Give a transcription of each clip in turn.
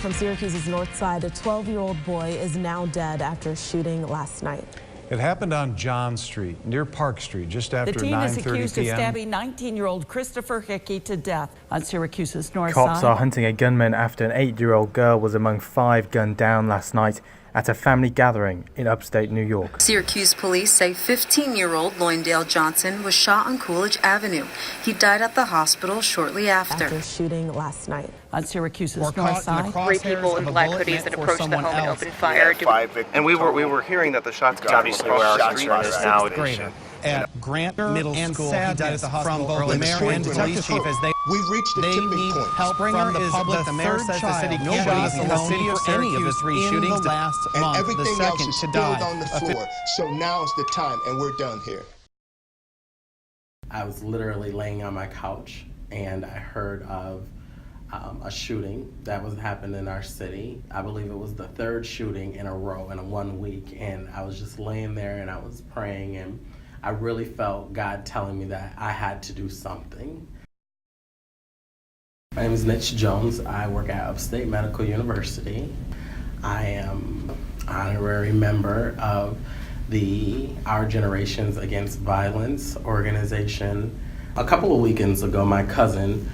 from Syracuse's north side. A 12-year-old boy is now dead after a shooting last night. It happened on John Street, near Park Street, just after 9:30 p.m. The teen is accused of stabbing 19-year-old Christopher Hickey to death on Syracuse's north Cops side. are hunting a gunman after an 8-year-old girl was among 5 gunned down last night at a family gathering in upstate New York. Syracuse police say 15-year-old Loindale Johnson was shot on Coolidge Avenue. He died at the hospital shortly after. After shooting last night. On Syracuse's north side. 3 people in black hoodies that approached the home and opened fire. And we were hearing that the shots got obviously where our street is now. At Grant Middle School, he died at the hospital from both the mayor and police chief as we've reached the tipping need point. help from the public. The mayor says the city can't be in the city of any of the 3 shootings the last month. Everything The else second is to spilled die. on the floor. So now's the time, and we're done here. I was literally laying on my couch and I heard of a shooting that was happening in our city. I believe it was the 3rd shooting in a row in 1 week, and I was just laying there and I was praying, and I really felt God telling me that I had to do something. My name is Mitch Jones. I work at Upstate Medical University. I am honorary member of the Our Generations Against Violence organization. A couple of weekends ago, my cousin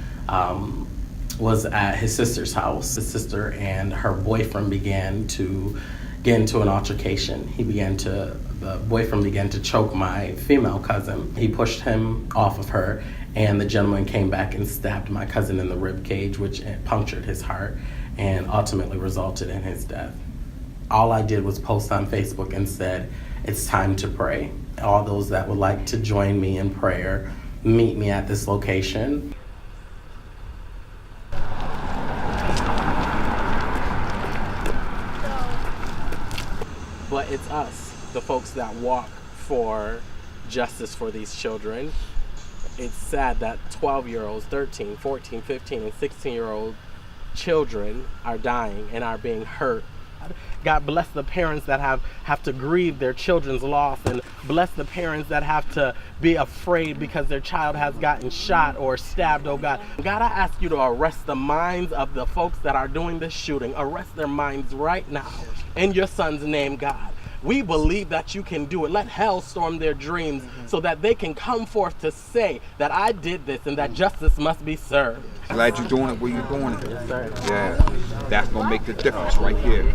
was at his sister's house. His sister and her boyfriend began to get into an altercation. The boyfriend began to choke my female cousin. He pushed him off of her, and the gentleman came back and stabbed my cousin in the rib cage, which punctured his heart and ultimately resulted in his death. All I did was post on Facebook and said, "It's time to pray." All those that would like to join me in prayer, meet me at this location. But it's us, the folks that walk for justice for these children. It's sad that 12-year-olds, 13, 14, 15, and 16-year-old children are dying and are being hurt. God bless the parents that have to grieve their children's loss, and bless the parents that have to be afraid because their child has gotten shot or stabbed, oh God. God, I ask you to arrest the minds of the folks that are doing this shooting. Arrest their minds right now. In your son's name, God. We believe that you can do it. Let hell storm their dreams so that they can come forth to say that I did this and that justice must be served. Glad you're doing it where you're doing it. Yes, sir. Yeah, that's gonna make the difference right here.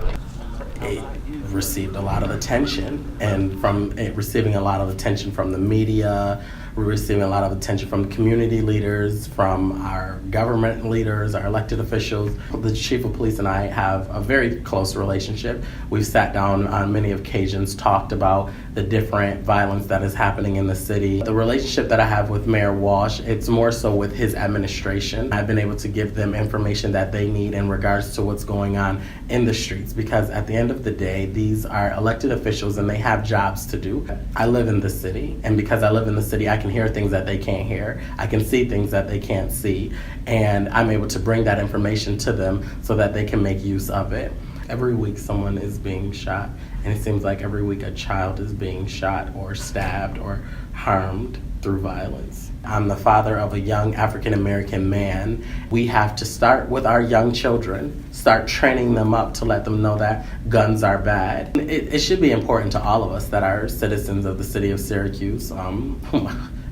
It received a lot of attention, and from it receiving a lot of attention from the media, we're receiving a lot of attention from community leaders, from our government leaders, our elected officials. The chief of police and I have a very close relationship. We've sat down on many occasions, talked about the different violence that is happening in the city. The relationship that I have with Mayor Walsh, it's more so with his administration. I've been able to give them information that they need in regards to what's going on in the streets, because at the end of the day, these are elected officials and they have jobs to do. I live in the city, and because I live in the city, I can hear things that they can't hear. I can see things that they can't see, and I'm able to bring that information to them so that they can make use of it. Every week someone is being shot, and it seems like every week a child is being shot or stabbed or harmed through violence. I'm the father of a young African-American man. We have to start with our young children, start training them up to let them know that guns are bad. It should be important to all of us that are citizens of the city of Syracuse.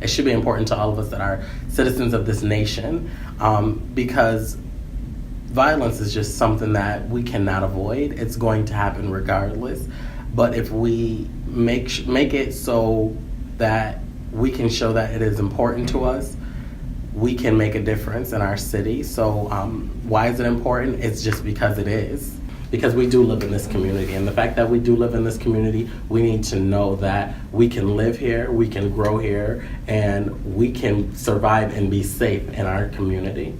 It should be important to all of us that are citizens of this nation, because violence is just something that we cannot avoid. It's going to happen regardless. But if we make it so that we can show that it is important to us, we can make a difference in our city. So why is it important? It's just because it is. Because we do live in this community, and the fact that we do live in this community, we need to know that we can live here, we can grow here, and we can survive and be safe in our community.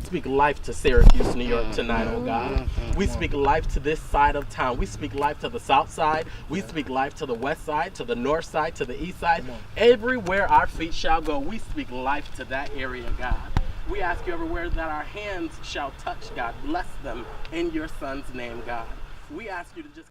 Speak life to Syracuse, New York tonight, oh God. We speak life to this side of town. We speak life to the south side. We speak life to the west side, to the north side, to the east side. Everywhere our feet shall go, we speak life to that area, God. We ask you everywhere that our hands shall touch, God. Bless them in your son's name, God. We ask you to just